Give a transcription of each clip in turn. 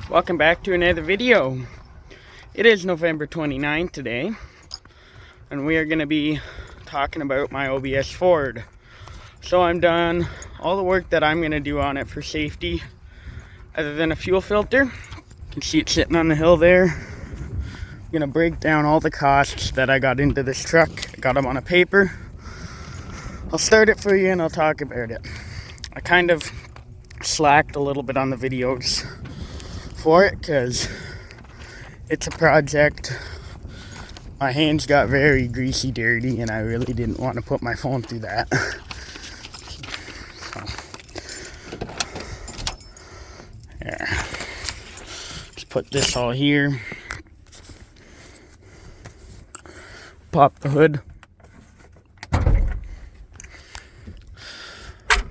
Welcome back to another video. It is November 29th today, and we are going to be talking about my OBS Ford. So I'm done all the work that I'm going to do on it for safety, other than a fuel filter. You can see it sitting on the hill there. I'm going to break down all the costs that I got into this truck. I got them on a paper. I'll start it for you and I'll talk about it. I kind of slacked a little bit on the videos for it because it's a project. My hands got very greasy dirty and I really didn't want to put my phone through that. So, there. Just put this all here. Pop the hood.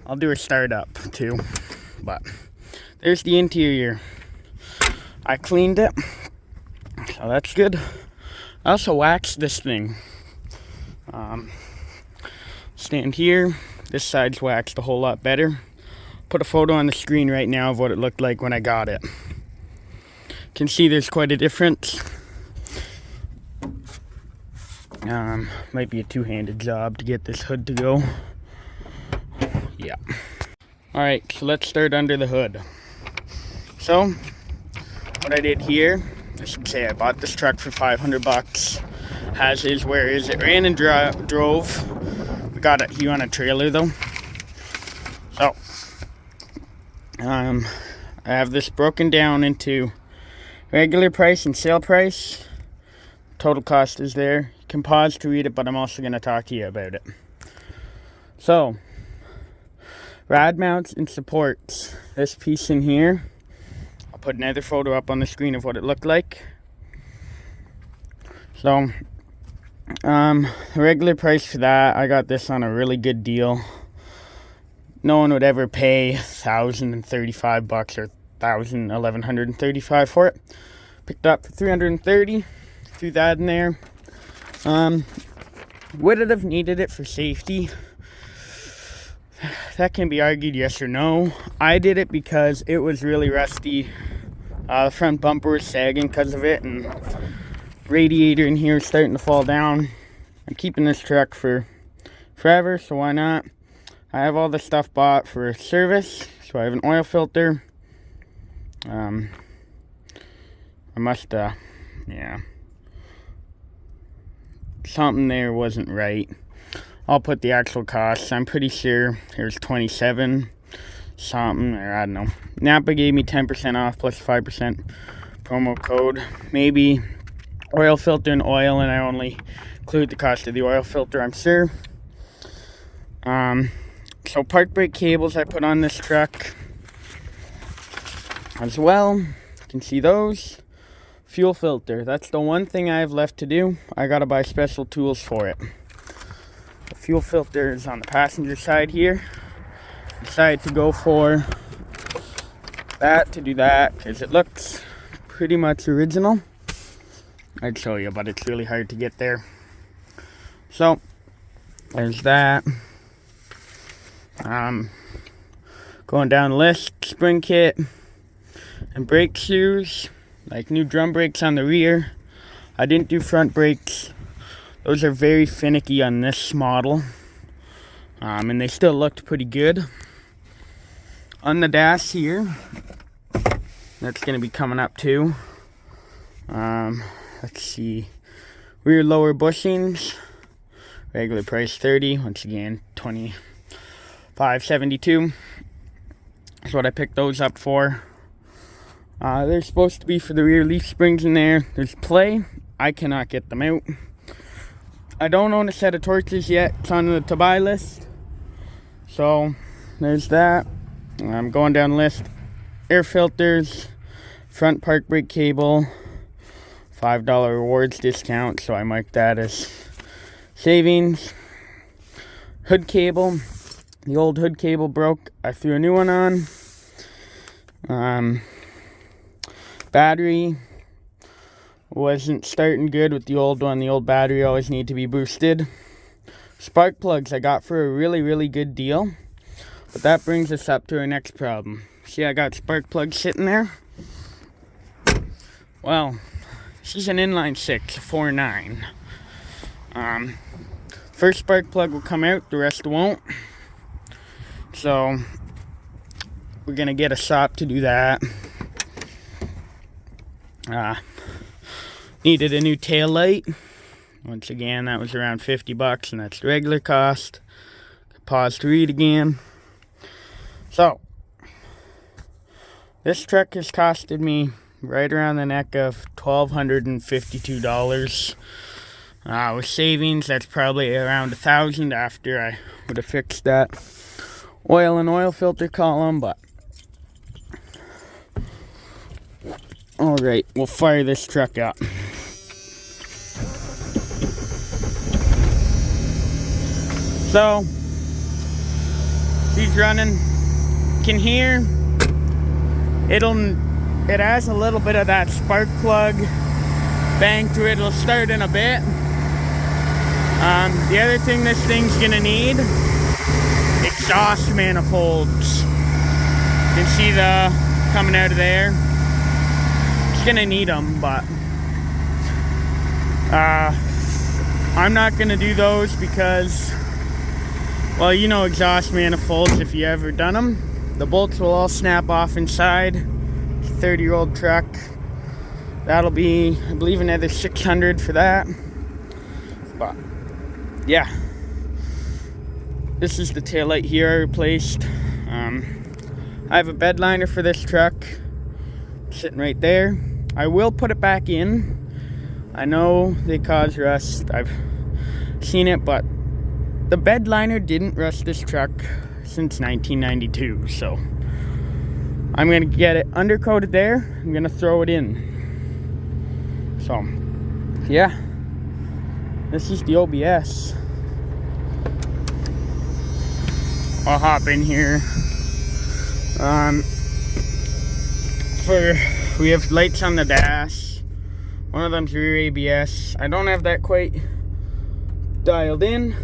I'll do a startup too, but there's the interior. I cleaned it, so that's good. I also waxed this thing. Stand here. This side's waxed a whole lot better. Put a photo on the screen right now of what it looked like when I got it. You can see there's quite a difference. Might be a two-handed job to get this hood to go. Yeah. Alright, so let's start under the hood. So, what I did here, I should say I bought this truck for $500. Has is, where is it? Ran and drove. We got it here on a trailer though. So, I have this broken down into regular price and sale price. Total cost is there. You can pause to read it, but I'm also going to talk to you about it. So, rad mounts and supports. This piece in here, I'll put another photo up on the screen of what it looked like. So, the regular price for that, I got this on a really good deal. No one would ever pay $1,035 or $1,135 for it. Picked it up for $330. Threw that in there. Would it have needed it for safety? That can be argued yes or no. I did it because it was really rusty. The front bumper was sagging because of it, and radiator in here is starting to fall down. I'm keeping this truck for forever, so why not? I have all the stuff bought for service, so I have an oil filter. I must, yeah. Something there wasn't right. I'll put the actual costs. I'm pretty sure there's 27 something, or I don't know. Napa gave me 10% off plus 5% promo code. Maybe oil filter and oil, and I only include the cost of the oil filter, I'm sure. So park brake cables I put on this truck as well. You can see those. Fuel filter. That's the one thing I have left to do. I gotta buy special tools for it. The fuel filter is on the passenger side here. Decided to go for that to do that because it looks pretty much original. I'd show you, but it's really hard to get there. So there's that. Going down the list, spring kit and brake shoes, like new drum brakes on the rear. I didn't do front brakes. Those are very finicky on this model, and they still looked pretty good. On the dash here, that's going to be coming up too. Let's see, rear lower bushings, regular price $30. Once again, $25.72. That's what I picked those up for. They're supposed to be for the rear leaf springs in there. There's play. I cannot get them out. I don't own a set of torches yet. It's on the to buy list. So there's that. I'm going down the list. Air filters, front park brake cable, $5 rewards discount, so I marked that as savings. Hood cable. The old hood cable broke. I threw a new one on. Battery wasn't starting good with the old one. The old battery always needed to be boosted. Spark plugs I got for a really good deal. But that brings us up to our next problem. See, I got spark plugs sitting there. Well, this is an inline 6, 4.9. First spark plug will come out, the rest won't. So we're gonna get a sop to do that. Needed a new tail light. Once again, that was around 50 bucks, and that's the regular cost. Pause to read again. So this truck has costed me right around the neck of $1,252. With savings, that's probably around $1,000 after I would have fixed that oil and oil filter column. But all right, we'll fire this truck up. So she's running. You can hear it has a little bit of that spark plug bang to it. It'll start in a bit. The other thing this thing's gonna need, exhaust manifolds. You can see the coming out of there. It's gonna need them, but I'm not gonna do those because, well, you know exhaust manifolds if you ever done them. The bolts will all snap off inside. It's a 30-year-old truck. That'll be, I believe, another $600 for that. But yeah, this is the taillight here I replaced. I have a bed liner for this truck sitting right there. I will put it back in. I know they cause rust. I've seen it, but the bed liner didn't rust this truck since 1992. So I'm gonna get it undercoated there. I'm gonna throw it in. So yeah, this is the OBS. I'll hop in here. We have lights on the dash. One of them's rear ABS. I don't have that quite dialed in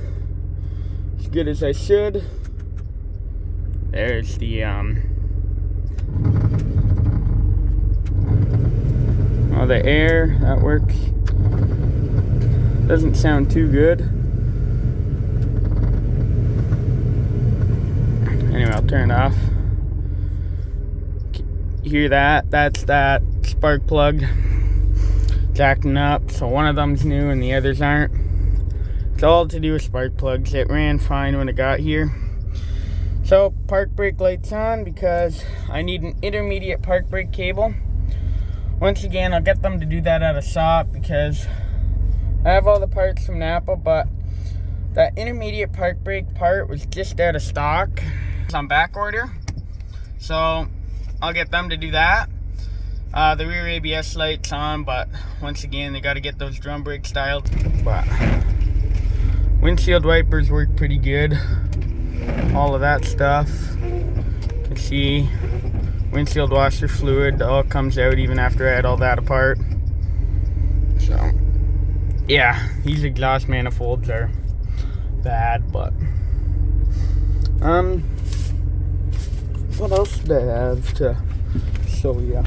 as good as I should. There's the oh, the air, that works. Doesn't sound too good. Anyway, I'll turn it off. You hear that? That's that spark plug. It's acting up, so one of them's new and the others aren't. It's all to do with spark plugs. It ran fine when it got here. So park brake lights on because I need an intermediate park brake cable. Once again, I'll get them to do that at a shop because I have all the parts from Napa, but that intermediate park brake part was just out of stock. It's on back order, so I'll get them to do that. The rear ABS light's on, but once again, they got to get those drum brakes dialed. But windshield wipers work pretty good. All of that stuff. You can see windshield washer fluid all comes out even after I had all that apart. So yeah, these exhaust manifolds are bad, but what else do I have to show you?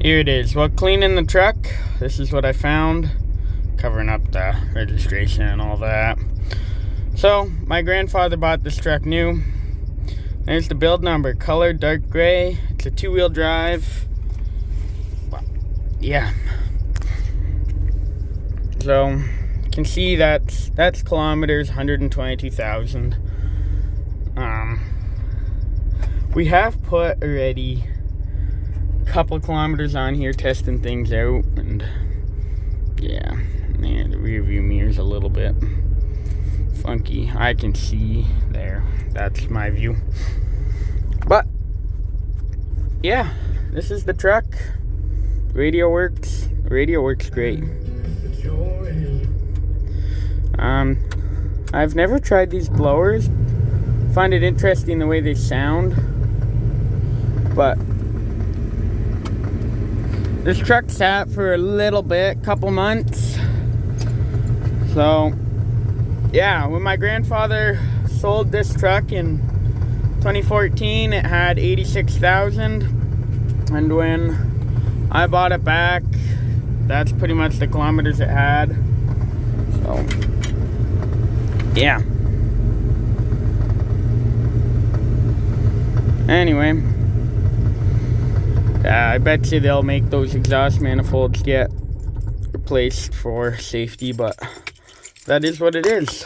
Here it is. While cleaning the truck, this is what I found, covering up the registration and all that. So my grandfather bought this truck new. There's the build number, color dark gray. It's a 2-wheel drive. Yeah. So you can see that's kilometers, 122,000. We have put already a couple kilometers on here testing things out, and yeah, man, the rear view mirror's a little bit funky. I can see there. That's my view. But yeah, this is the truck. Radio works. Radio works great. I've never tried these blowers. Find it interesting the way they sound. But this truck sat for a little bit, couple months. So yeah, when my grandfather sold this truck in 2014, it had 86,000, and when I bought it back. That's pretty much the kilometers it had. So, yeah. Anyway, I bet you they'll make those exhaust manifolds get replaced for safety, but that is what it is.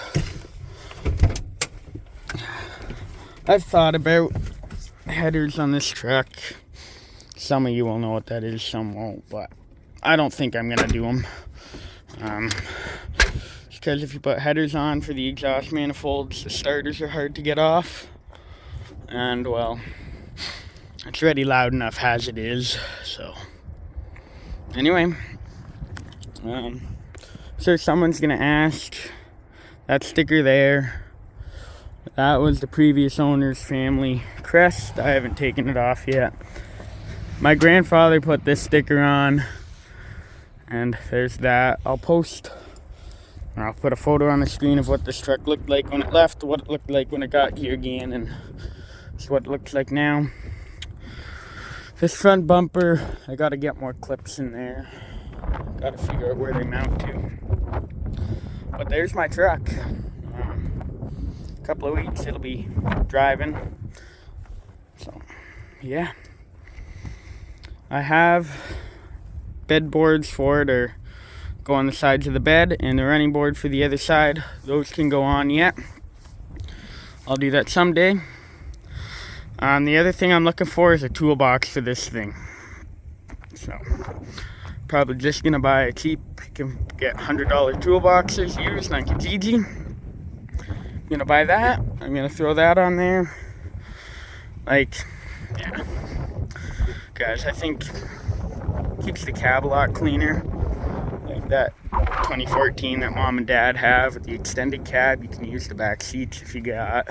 I've thought about headers on this truck. Some of you will know what that is, some won't, but I don't think I'm gonna do them. Because if you put headers on for the exhaust manifolds, the starters are hard to get off. And well, it's already loud enough as it is. So anyway, so someone's gonna ask, that sticker there, that was the previous owner's family crest. I haven't taken it off yet. My grandfather put this sticker on, and there's that. I'll put a photo on the screen of what this truck looked like when it left, what it looked like when it got here again, and it's what it looks like now. This front bumper, I gotta get more clips in there. Gotta figure out where they mount to. But there's my truck. A couple of weeks it'll be driving. So, yeah. I have bed boards for it, or go on the sides of the bed, and the running board for the other side. Those can go on yet. I'll do that someday. The other thing I'm looking for is a toolbox for this thing. So, probably just gonna buy a cheap, you can get $100 toolboxes used on Kijiji. I'm gonna buy that. I'm gonna throw that on there. Like, yeah. Guys, I think keeps the cab a lot cleaner. Like that 2014 that mom and dad have with the extended cab. You can use the back seats if you got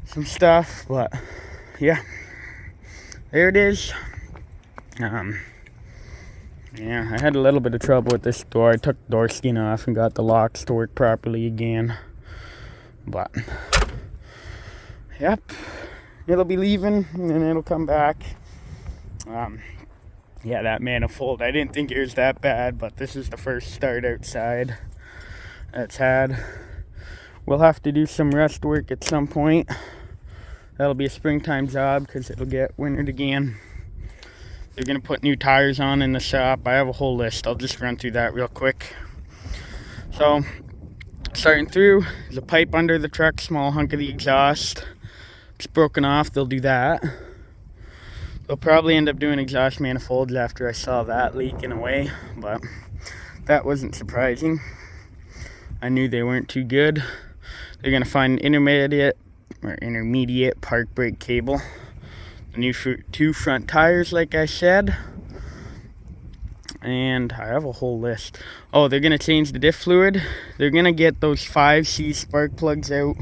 some stuff, but yeah, there it is. Yeah, I had a little bit of trouble with this door. I took the door skin off and got the locks to work properly again, but yep, it'll be leaving and then it'll come back. Yeah, that manifold, I didn't think it was that bad, but this is the first start outside it's had. We'll have to do some rust work at some point. That'll be a springtime job because it'll get wintered again. They're gonna put new tires on in the shop. I have a whole list. I'll just run through that real quick. So, starting through, there's a pipe under the truck, small hunk of the exhaust. It's broken off, they'll do that. They'll probably end up doing exhaust manifolds after I saw that leaking away, but that wasn't surprising. I knew they weren't too good. They're gonna find an intermediate park brake cable. The new two front tires, like I said. And I have a whole list. Oh, they're gonna change the diff fluid. They're gonna get those 5C spark plugs out.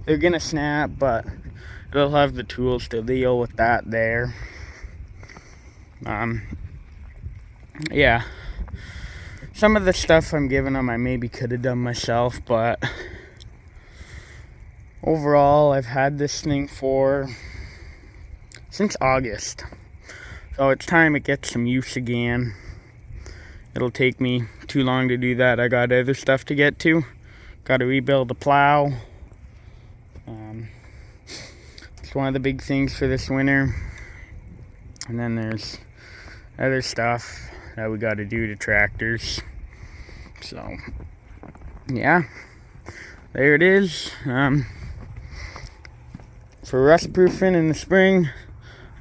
They're gonna snap, but they'll have the tools to deal with that there. Yeah. Some of the stuff I'm giving them I maybe could have done myself, but overall I've had this thing since August. So it's time it gets some use again. It'll take me too long to do that. I got other stuff to get to. Got to rebuild the plow. It's one of the big things for this winter. And then there's other stuff that we got to do to tractors. So, yeah. There it is. For rust proofing in the spring,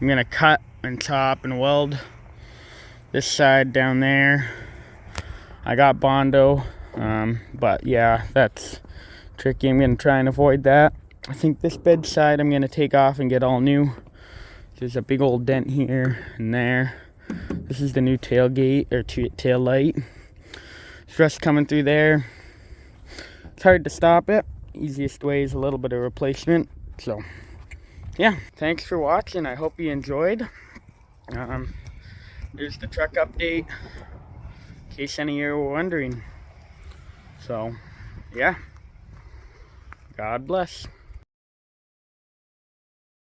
I'm going to cut and top and weld this side down there. I got Bondo, but yeah, that's tricky. I'm going to try and avoid that. I think this bed side I'm going to take off and get all new. There's a big old dent here and there. This is the new tailgate, or tail light. There's rust coming through there. It's hard to stop it. Easiest way is a little bit of replacement. So, yeah, thanks for watching. I hope you enjoyed. There's the truck update, in case any of you were wondering. So, yeah, God bless.